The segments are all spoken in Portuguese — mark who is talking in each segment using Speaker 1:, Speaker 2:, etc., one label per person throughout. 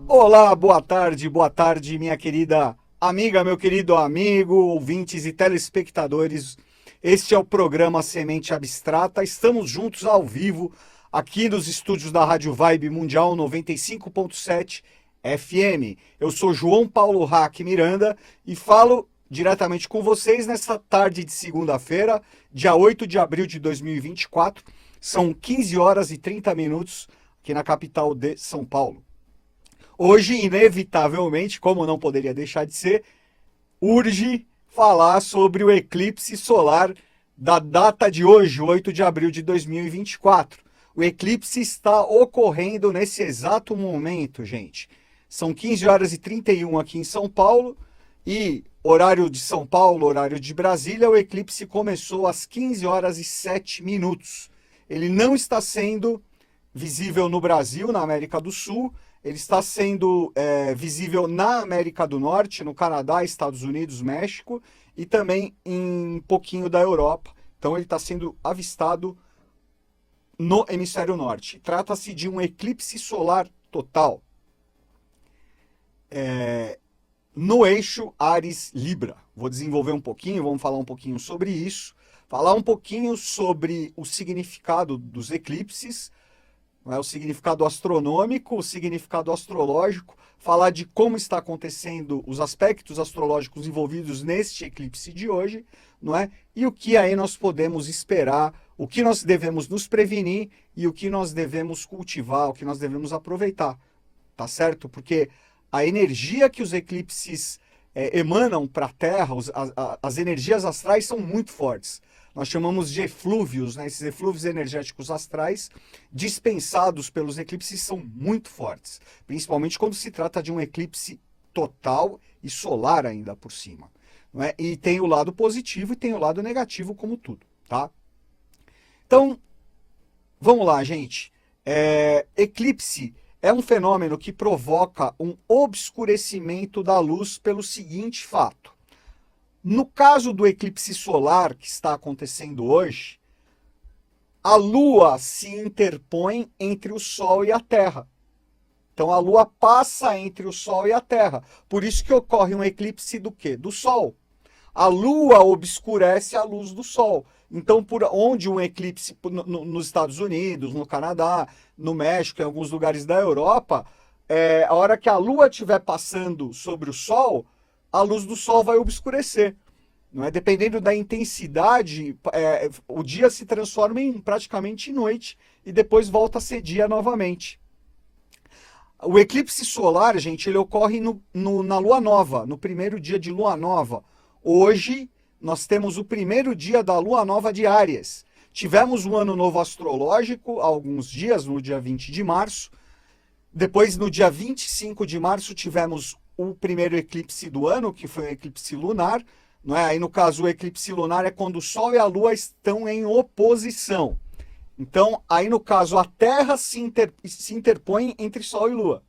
Speaker 1: Olá, boa tarde, minha querida amiga, meu querido amigo, ouvintes e telespectadores. Este é o programa Semente Abstrata. Estamos juntos ao vivo aqui nos estúdios da Rádio Vibe Mundial 95.7 FM. Eu sou João Paulo Hack Miranda e falo diretamente com vocês nesta tarde de segunda-feira, dia 8 de abril de 2024. São 15 horas e 30 minutos aqui na capital de São Paulo. Hoje, inevitavelmente, como não poderia deixar de ser, urge falar sobre o eclipse solar da data de hoje, 8 de abril de 2024. O eclipse está ocorrendo nesse exato momento, gente. São 15 horas e 31 aqui em São Paulo e horário de São Paulo, horário de Brasília, o eclipse começou às 15 horas e 7 minutos. Ele não está sendo visível no Brasil, na América do Sul. Ele está sendo visível na América do Norte, no Canadá, Estados Unidos, México e também em um pouquinho da Europa. Então ele está sendo avistado no hemisfério norte. Trata-se de um eclipse solar total no eixo Áries-Libra. Vou desenvolver um pouquinho, vamos falar um pouquinho sobre isso, falar um pouquinho sobre o significado dos eclipses, o significado astronômico, o significado astrológico, falar de como está acontecendo os aspectos astrológicos envolvidos neste eclipse de hoje, não é? E o que aí nós podemos esperar, o que nós devemos nos prevenir e o que nós devemos cultivar, o que nós devemos aproveitar, tá certo? Porque a energia que os eclipses emanam para a Terra, as energias astrais são muito fortes. Nós chamamos de eflúvios, né? Esses eflúvios energéticos astrais dispensados pelos eclipses são muito fortes, principalmente quando se trata de um eclipse total e solar ainda por cima, não é? E tem o lado positivo e tem o lado negativo, como tudo, tá? Então, vamos lá, gente. Eclipse é um fenômeno que provoca um obscurecimento da luz pelo seguinte fato. No caso do eclipse solar que está acontecendo hoje, a Lua se interpõe entre o Sol e a Terra. Então a Lua passa entre o Sol e a Terra. Por isso que ocorre um eclipse do quê? Do Sol. A Lua obscurece a luz do Sol. Então, por onde um eclipse nos Estados Unidos, no Canadá, no México, em alguns lugares da Europa, a hora que a Lua estiver passando sobre o Sol, a luz do Sol vai obscurecer. Não é? Dependendo da intensidade, o dia se transforma praticamente em noite e depois volta a ser dia novamente. O eclipse solar, gente, ele ocorre na lua nova, no primeiro dia de lua nova. Hoje, nós temos o primeiro dia da lua nova de Áries. Tivemos um ano novo astrológico há alguns dias, no dia 20 de março. Depois, no dia 25 de março, tivemos o primeiro eclipse do ano, que foi o eclipse lunar. Não é? Aí, no caso, o eclipse lunar é quando o Sol e a Lua estão em oposição. Então, aí, no caso, a Terra se interpõe entre Sol e Lua.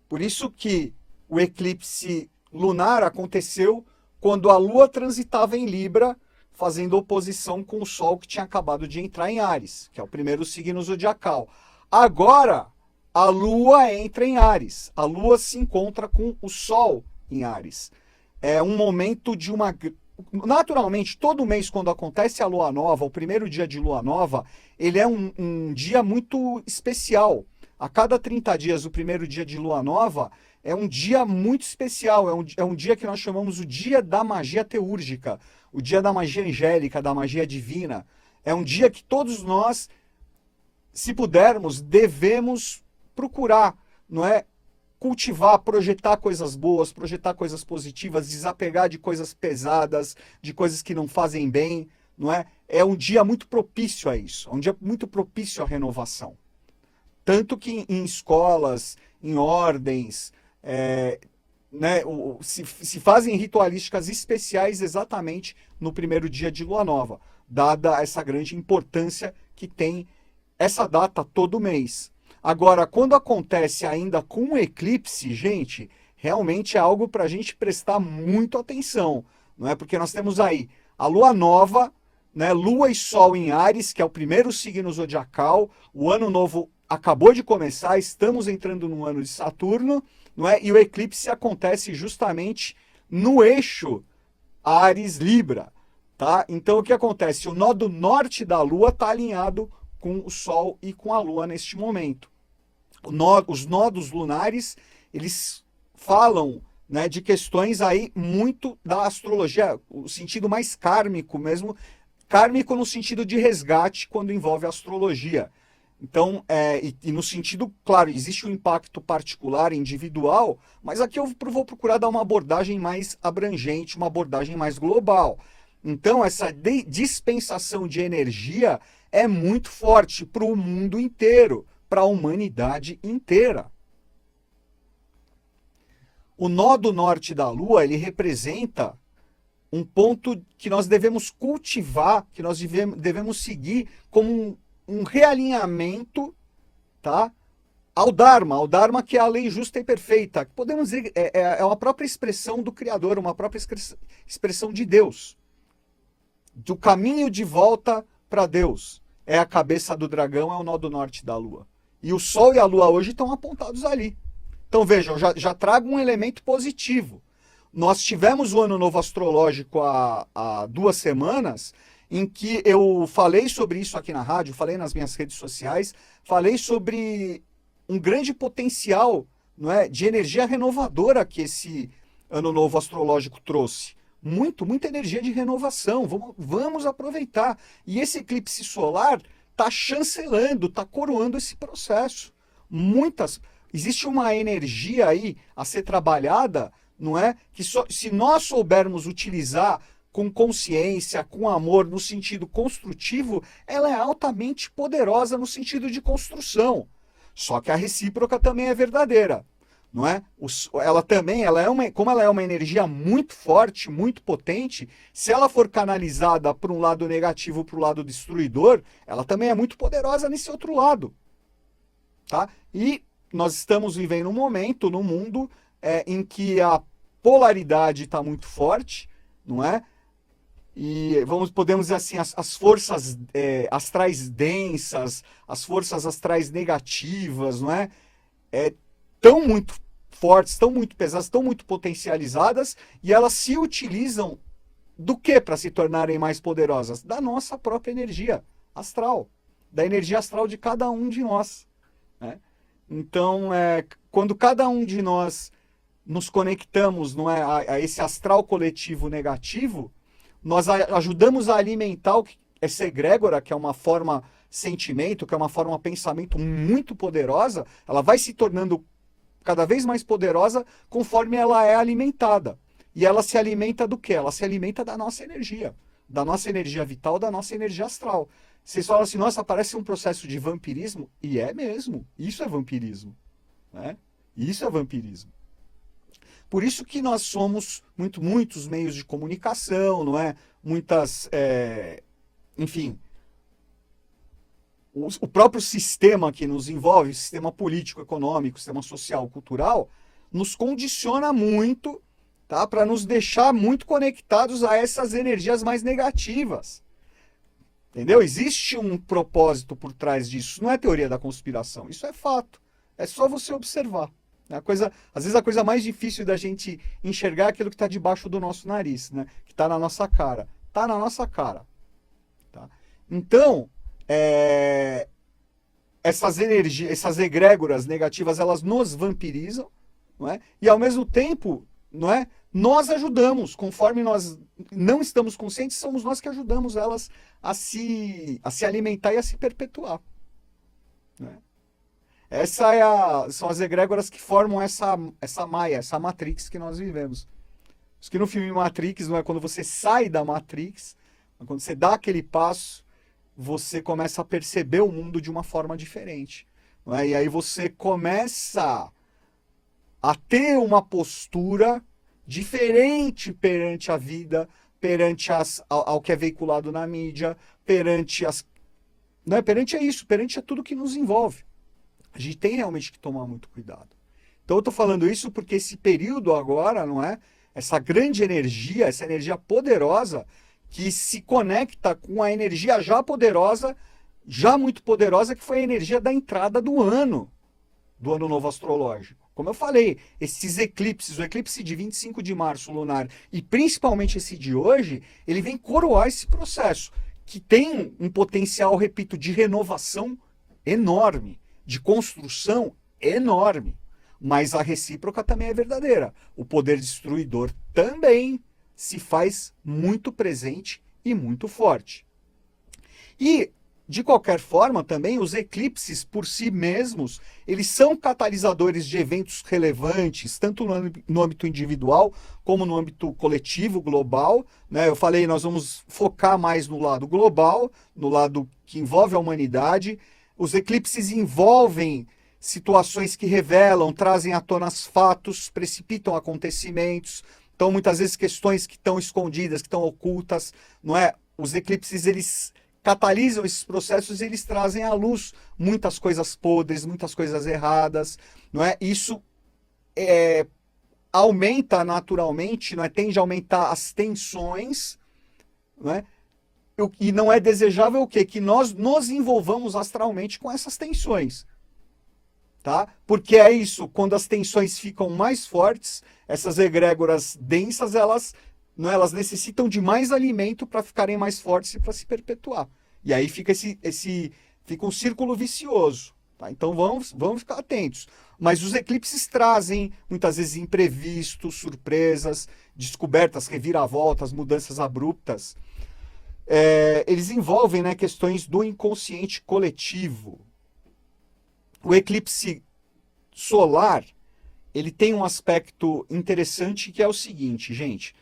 Speaker 1: Por isso que o eclipse lunar aconteceu quando a Lua transitava em Libra, fazendo oposição com o Sol que tinha acabado de entrar em Áries, que é o primeiro signo zodiacal. Agora, a Lua entra em Áries. A Lua se encontra com o Sol em Áries. É um momento de uma... Naturalmente, todo mês, quando acontece a lua nova, o primeiro dia de lua nova, ele é um dia muito especial. A cada 30 dias, o primeiro dia de lua nova é um dia muito especial. É um dia que nós chamamos o dia da magia teúrgica, o dia da magia angélica, da magia divina. É um dia que todos nós, se pudermos, devemos procurar, não é? Cultivar, projetar coisas boas, projetar coisas positivas, desapegar de coisas pesadas, de coisas que não fazem bem, não é? É um dia muito propício a isso, é um dia muito propício à renovação. Tanto que em escolas, em ordens, né, se fazem ritualísticas especiais exatamente no primeiro dia de lua nova, dada essa grande importância que tem essa data todo mês. Agora, quando acontece ainda com o eclipse, gente, realmente é algo para a gente prestar muito atenção, não é? Porque nós temos aí a lua nova, né? Lua e Sol em Áries, que é o primeiro signo zodiacal, o ano novo acabou de começar, estamos entrando no ano de Saturno, não é? E o eclipse acontece justamente no eixo Áries-Libra, tá? Então o que acontece? O nó do norte da Lua está alinhado com o Sol e com a Lua neste momento. Os nodos lunares, eles falam, né, de questões aí muito da astrologia, o sentido mais kármico mesmo, kármico no sentido de resgate quando envolve a astrologia. Então, e no sentido, claro, existe um impacto particular, individual, mas aqui eu vou procurar dar uma abordagem mais abrangente, uma abordagem mais global. Então, essa dispensação de energia é muito forte para o mundo inteiro, para a humanidade inteira. O nó do norte da Lua, ele representa um ponto que nós devemos cultivar, que nós devemos seguir como um realinhamento, tá, ao Dharma que é a lei justa e perfeita. Podemos dizer, é uma própria expressão do Criador, uma própria expressão de Deus. Do caminho de volta para Deus. É a cabeça do dragão, é o nó do norte da Lua. E o Sol e a Lua hoje estão apontados ali. Então vejam, já trago um elemento positivo. Nós tivemos o Ano Novo Astrológico há 2 semanas, em que eu falei sobre isso aqui na rádio, falei nas minhas redes sociais, falei sobre um grande potencial, não é, de energia renovadora que esse Ano Novo Astrológico trouxe. Muita energia de renovação, vamos aproveitar. E esse eclipse solar está chancelando, está coroando esse processo. Existe uma energia aí a ser trabalhada, não é? Que se nós soubermos utilizar com consciência, com amor, no sentido construtivo, ela é altamente poderosa no sentido de construção. Só que a recíproca também é verdadeira, não é? Como ela é uma energia muito forte, muito potente, se ela for canalizada para um lado negativo, para o lado destruidor, ela também é muito poderosa nesse outro lado, tá? E nós estamos vivendo um momento no mundo em que a polaridade está muito forte, não é? E podemos dizer assim, as forças astrais densas, as forças astrais negativas, não é? Estão muito fortes, estão muito pesadas, estão muito potencializadas, e elas se utilizam do que para se tornarem mais poderosas? Da nossa própria energia astral, da energia astral de cada um de nós, né? Então, quando cada um de nós nos conectamos, não é, a esse astral coletivo negativo, nós ajudamos a alimentar essa egrégora, que é uma forma sentimento, que é uma forma pensamento muito poderosa. Ela vai se tornando cada vez mais poderosa conforme ela é alimentada. E ela se alimenta do quê? Ela se alimenta da nossa energia vital, da nossa energia astral. Vocês falam assim, nossa, parece um processo de vampirismo. E é mesmo, isso é vampirismo, né? Isso é vampirismo. Por isso que nós somos muitos meios de comunicação, não é? Enfim, o próprio sistema que nos envolve, o sistema político, econômico, o sistema social, cultural, nos condiciona muito, tá? Para nos deixar muito conectados a essas energias mais negativas. Entendeu? Existe um propósito por trás disso. Não é teoria da conspiração, isso é fato. É só você observar. Às vezes a coisa mais difícil da gente enxergar é aquilo que está debaixo do nosso nariz, né? Que está na nossa cara. Está na nossa cara. Tá? Então, essas energias, essas egrégoras negativas, elas nos vampirizam, não é? E ao mesmo tempo, não é? Nós ajudamos, conforme nós não estamos conscientes, somos nós que ajudamos elas a se alimentar e a se perpetuar. Né? São as egrégoras que formam essa maia, essa matrix que nós vivemos. Isso que no filme Matrix, não é, quando você sai da Matrix, quando você dá aquele passo, você começa a perceber o mundo de uma forma diferente. Não é? E aí você começa a ter uma postura diferente perante a vida, perante ao que é veiculado na mídia, perante perante a tudo que nos envolve. A gente tem realmente que tomar muito cuidado. Então eu estou falando isso porque esse período agora, não é? Essa grande energia, essa energia poderosa que se conecta com a energia já poderosa já muito poderosa, que foi a energia da entrada do ano novo astrológico. Como eu falei, esses eclipses, o eclipse de 25 de março lunar e principalmente esse de hoje, ele vem coroar esse processo, que tem um potencial, repito, de renovação enorme, de construção enorme. Mas a recíproca também é verdadeira. O poder destruidor também se faz muito presente e muito forte. E, de qualquer forma, também os eclipses por si mesmos, eles são catalisadores de eventos relevantes, tanto no âmbito individual como no âmbito coletivo, global, né? Eu falei, nós vamos focar mais no lado global, no lado que envolve a humanidade. Os eclipses envolvem situações que revelam, trazem à tona fatos, precipitam acontecimentos. Então, muitas vezes, questões que estão escondidas, que estão ocultas, não é? Os eclipses, eles catalisam esses processos e eles trazem à luz muitas coisas podres, muitas coisas erradas, não é? Isso aumenta naturalmente, não é? Tende a aumentar as tensões, não é? E não é desejável o quê? Que nós nos envolvamos astralmente com essas tensões. Tá? Porque é isso, quando as tensões ficam mais fortes, essas egrégoras densas, elas necessitam de mais alimento para ficarem mais fortes e para se perpetuar. E aí fica fica um círculo vicioso. Tá? Então vamos ficar atentos. Mas os eclipses trazem, muitas vezes, imprevistos, surpresas, descobertas, reviravoltas, mudanças abruptas. Eles envolvem, né, questões do inconsciente coletivo. O eclipse solar, ele tem um aspecto interessante que é o seguinte, gente.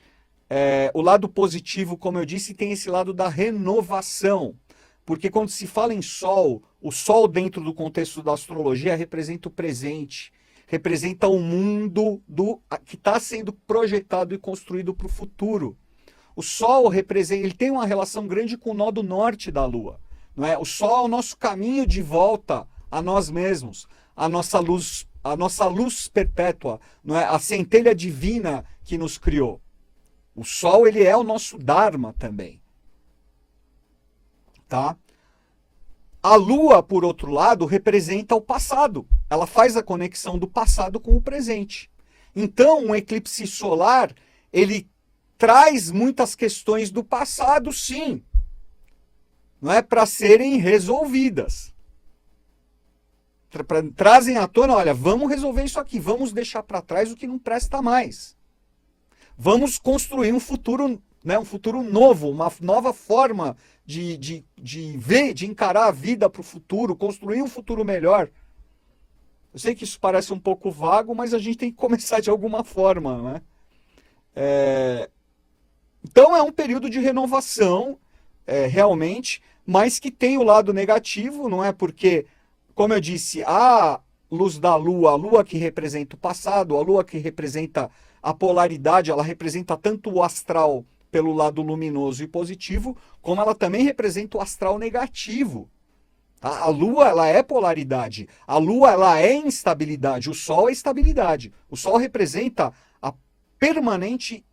Speaker 1: O lado positivo, como eu disse, tem esse lado da renovação. Porque quando se fala em Sol, o Sol dentro do contexto da astrologia representa o presente, representa o mundo que está sendo projetado e construído para o futuro. O Sol ele tem uma relação grande com o nó do norte da Lua. Não é? O Sol é o nosso caminho de volta a nós mesmos, a nossa luz perpétua, não é? A centelha divina que nos criou. O Sol, ele é o nosso Dharma também. Tá? A Lua, por outro lado, representa o passado. Ela faz a conexão do passado com o presente. Então, um eclipse solar, ele traz muitas questões do passado, sim, não é, para serem resolvidas. Trazem à tona, olha, vamos resolver isso aqui, vamos deixar para trás o que não presta mais. Vamos construir um futuro, né, um futuro novo, uma nova forma de ver, de encarar a vida para o futuro, construir um futuro melhor. Eu sei que isso parece um pouco vago, mas a gente tem que começar de alguma forma, né? Então é um período de renovação, realmente, mas que tem o lado negativo, não é? Porque, como eu disse, a luz da Lua, a Lua que representa o passado, a Lua que representa a polaridade, ela representa tanto o astral pelo lado luminoso e positivo, como ela também representa o astral negativo. A Lua, ela é polaridade. A Lua, ela é instabilidade. O Sol é estabilidade. O Sol representa a permanente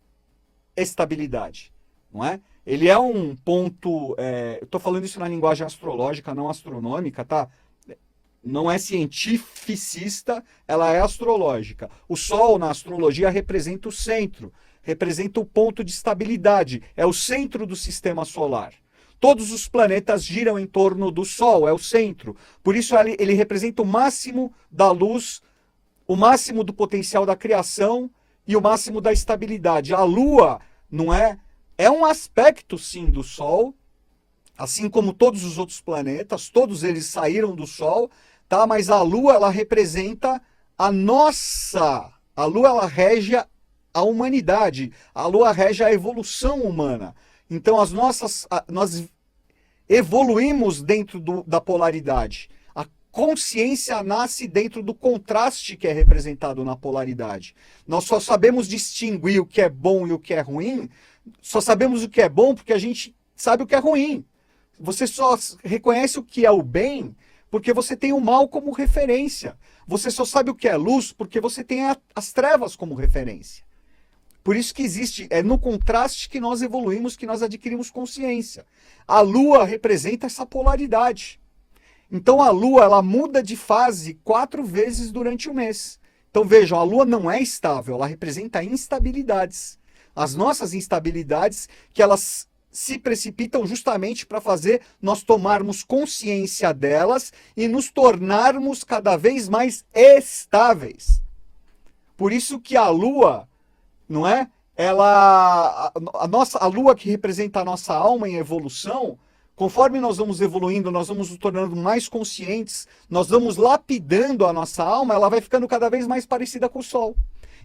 Speaker 1: estabilidade, não é? Ele é um ponto... eu estou falando isso na linguagem astrológica, não astronômica, tá? Não é cientificista, ela é astrológica. O Sol, na astrologia, representa o centro, representa o ponto de estabilidade, é o centro do sistema solar. Todos os planetas giram em torno do Sol, é o centro. Por isso ele representa o máximo da luz, o máximo do potencial da criação e o máximo da estabilidade. A Lua, não é? É um aspecto, sim, do Sol, assim como todos os outros planetas, todos eles saíram do Sol, tá? Mas a Lua, ela representa a Lua, ela rege a humanidade. A Lua rege a evolução humana. Então, nós evoluímos dentro da polaridade. A consciência nasce dentro do contraste que é representado na polaridade. Nós só sabemos distinguir o que é bom e o que é ruim, só sabemos o que é bom porque a gente sabe o que é ruim. Você só reconhece o que é o bem porque você tem o mal como referência. Você só sabe o que é luz porque você tem as trevas como referência. Por isso que é no contraste que nós evoluímos, que nós adquirimos consciência. A Lua representa essa polaridade. Então a Lua ela muda de fase 4 vezes durante o mês. Então vejam, a Lua não é estável, ela representa instabilidades. As nossas instabilidades que elas se precipitam justamente para fazer nós tomarmos consciência delas e nos tornarmos cada vez mais estáveis. Por isso que a Lua, não é? A Lua que representa a nossa alma em evolução, conforme nós vamos evoluindo, nós vamos nos tornando mais conscientes, nós vamos lapidando a nossa alma, ela vai ficando cada vez mais parecida com o Sol.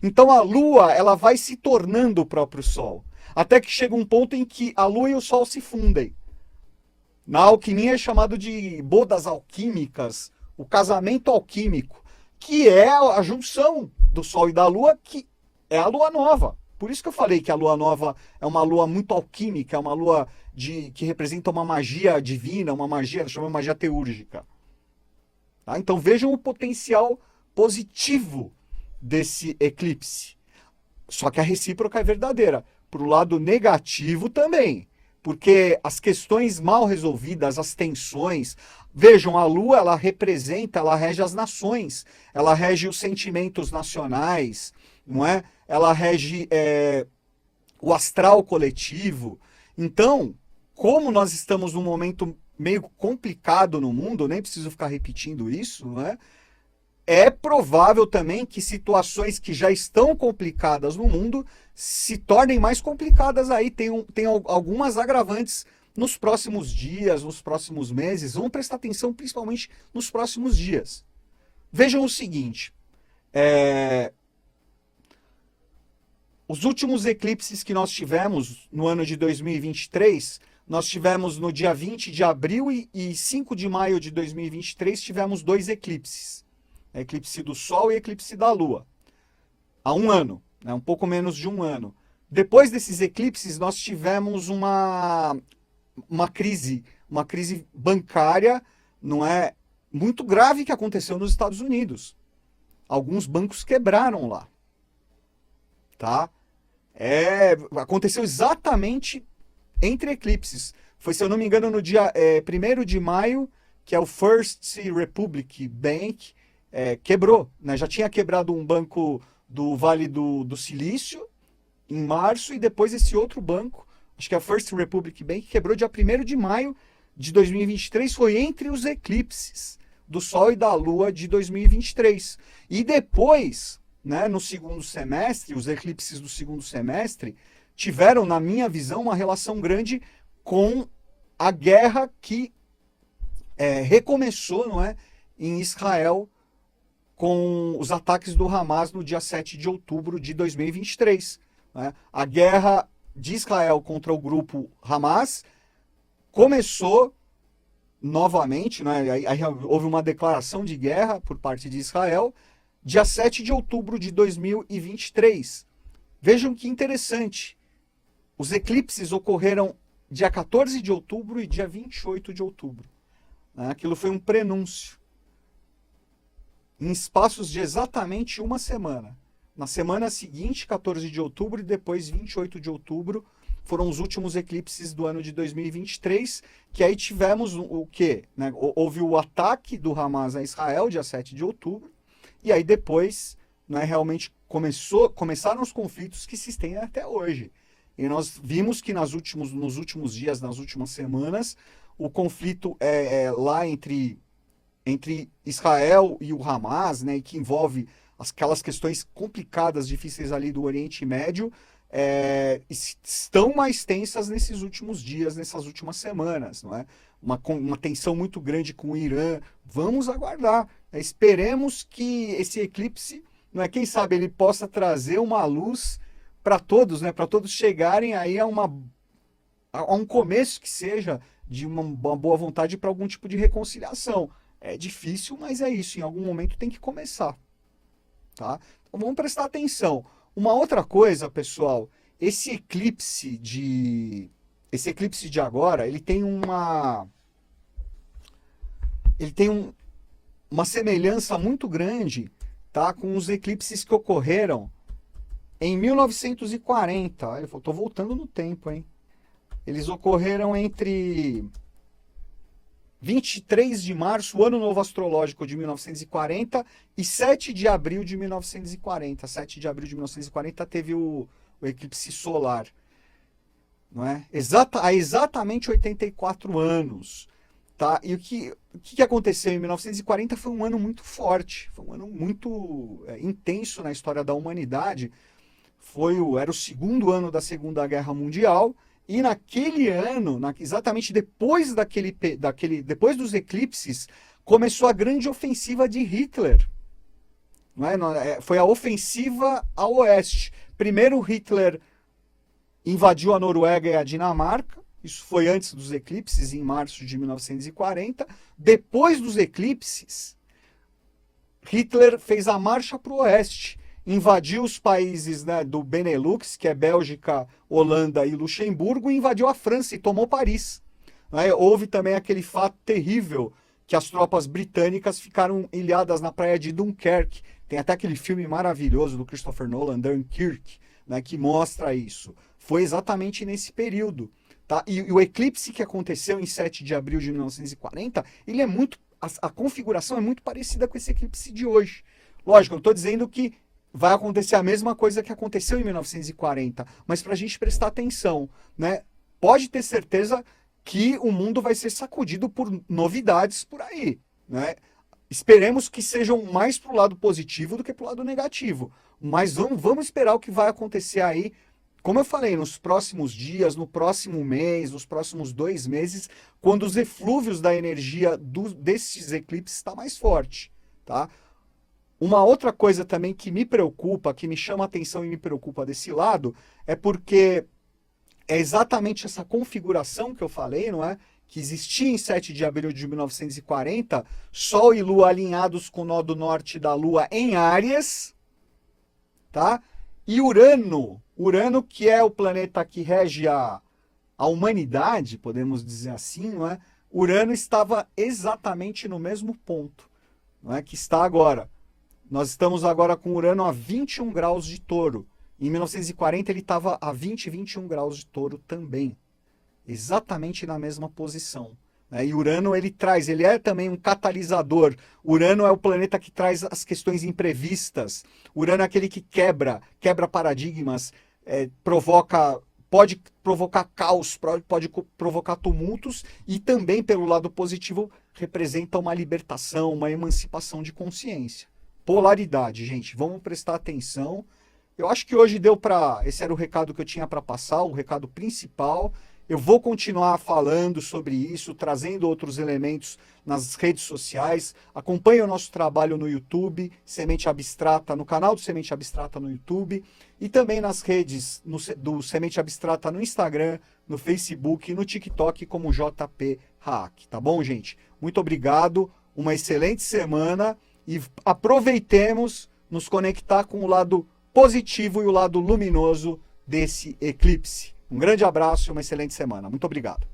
Speaker 1: Então a Lua, ela vai se tornando o próprio Sol. Até que chega um ponto em que a Lua e o Sol se fundem. Na alquimia é chamado de bodas alquímicas, o casamento alquímico, que é a junção do Sol e da Lua, que é a Lua Nova. Por isso que eu falei que a Lua Nova é uma lua muito alquímica, é uma lua que representa uma magia divina, uma magia, chama magia teúrgica. Tá? Então vejam o potencial positivo desse eclipse. Só que a recíproca é verdadeira. Para o lado negativo também. Porque as questões mal resolvidas, as tensões. Vejam, a Lua, ela representa, ela rege as nações. Ela rege os sentimentos nacionais, não é? Ela rege o astral coletivo. Então, como nós estamos num momento meio complicado no mundo, nem preciso ficar repetindo isso, não é? É provável também que situações que já estão complicadas no mundo se tornem mais complicadas aí. Tem algumas agravantes nos próximos dias, nos próximos meses. Vamos prestar atenção principalmente nos próximos dias. Vejam o seguinte. Os últimos eclipses que nós tivemos no ano de 2023, nós tivemos no dia 20 de abril e 5 de maio de 2023, tivemos 2 eclipses. Eclipse do Sol e eclipse da Lua. Há um ano, né? Um pouco menos de um ano. Depois desses eclipses, nós tivemos uma crise bancária, não é, muito grave que aconteceu nos Estados Unidos. Alguns bancos quebraram lá. Tá? Aconteceu exatamente entre eclipses. Foi, se eu não me engano, no dia 1º de maio, que é o First Republic Bank, quebrou, né? Já tinha quebrado um banco do Vale do Silício em março e depois esse outro banco, acho que é a First Republic Bank, quebrou dia 1º de maio de 2023, foi entre os eclipses do Sol e da Lua de 2023. E depois, né, no segundo semestre, os eclipses do segundo semestre tiveram, na minha visão, uma relação grande com a guerra que recomeçou, não é, em Israel, com os ataques do Hamas no dia 7 de outubro de 2023. Né? A guerra de Israel contra o grupo Hamas começou novamente, né? Aí houve uma declaração de guerra por parte de Israel, dia 7 de outubro de 2023. Vejam que interessante. Os eclipses ocorreram dia 14 de outubro e dia 28 de outubro. Né? Aquilo foi um prenúncio. Em espaços de exatamente uma semana. Na semana seguinte, 14 de outubro, e depois 28 de outubro, foram os últimos eclipses do ano de 2023, que aí tivemos o quê? Né? Houve o ataque do Hamas a Israel, dia 7 de outubro, e aí depois, né, realmente começaram os conflitos que se estendem até hoje. E nós vimos que nos últimos dias, nas últimas semanas, o conflito lá entre Israel e o Hamas, né, que envolve aquelas questões complicadas, difíceis ali do Oriente Médio, estão mais tensas nesses últimos dias, nessas últimas semanas, não é? Uma tensão muito grande com o Irã. Vamos aguardar. Esperemos que esse eclipse, não é, quem sabe ele possa trazer uma luz para todos, né, para todos chegarem aí a um começo que seja de uma boa vontade para algum tipo de reconciliação. É difícil, mas é isso. Em algum momento tem que começar. Tá? Então vamos prestar atenção. Uma outra coisa, pessoal, esse eclipse de agora, ele tem uma semelhança muito grande, tá, com os eclipses que ocorreram em 1940. Eu estou voltando no tempo, hein? Eles ocorreram entre 23 de março, o Ano Novo Astrológico de 1940, e 7 de abril de 1940. 7 de abril de 1940 teve o eclipse solar. Não é? Há exatamente 84 anos. Tá? E o que aconteceu em 1940 foi um ano muito forte, foi um ano muito intenso na história da humanidade. Era o segundo ano da Segunda Guerra Mundial, e naquele ano, exatamente depois depois dos eclipses, começou a grande ofensiva de Hitler. Não é? Foi a ofensiva a oeste. Primeiro Hitler invadiu a Noruega e a Dinamarca. Isso foi antes dos eclipses, em março de 1940. Depois dos eclipses, Hitler fez a marcha para o oeste, invadiu os países, né, do Benelux, que é Bélgica, Holanda e Luxemburgo, e invadiu a França e tomou Paris. Né? Houve também aquele fato terrível que as tropas britânicas ficaram ilhadas na praia de Dunkerque. Tem até aquele filme maravilhoso do Christopher Nolan, Dunkirk, né, que mostra isso. Foi exatamente nesse período. Tá? E o eclipse que aconteceu em 7 de abril de 1940, ele é muito, a configuração é muito parecida com esse eclipse de hoje. Lógico, eu estou dizendo que vai acontecer a mesma coisa que aconteceu em 1940, mas para a gente prestar atenção, né? Pode ter certeza que o mundo vai ser sacudido por novidades por aí, né? Esperemos que sejam mais para o lado positivo do que para o lado negativo, mas vamos esperar o que vai acontecer aí. Como eu falei, nos próximos dias, no próximo mês, nos próximos 2 meses, quando os eflúvios da energia desses eclipses está mais forte, tá? Uma outra coisa também que me preocupa, que me chama a atenção e me preocupa desse lado, é porque é exatamente essa configuração que eu falei, não é? Que existia em 7 de abril de 1940, Sol e Lua alinhados com o nó do norte da Lua em Áries, tá? E Urano, que é o planeta que rege a humanidade, podemos dizer assim, não é? Urano estava exatamente no mesmo ponto, não é? Que está agora. Nós estamos agora com Urano a 21 graus de Touro. Em 1940 ele estava a 21 graus de Touro também. Exatamente na mesma posição. E Urano ele é também um catalisador. Urano é o planeta que traz as questões imprevistas. Urano é aquele que quebra paradigmas, pode provocar caos, pode provocar tumultos, e também, pelo lado positivo, representa uma libertação, uma emancipação de consciência. Polaridade, gente, vamos prestar atenção. Eu acho que hoje esse era o recado que eu tinha para passar, o recado principal. Eu vou continuar falando sobre isso, trazendo outros elementos nas redes sociais. Acompanhe o nosso trabalho no YouTube, Semente Abstrata, no canal do Semente Abstrata no YouTube, e também nas redes do Semente Abstrata no Instagram, no Facebook e no TikTok como JP Hack. Tá bom, gente? Muito obrigado, uma excelente semana, e aproveitemos nos conectar com o lado positivo e o lado luminoso desse eclipse. Um grande abraço e uma excelente semana. Muito obrigado.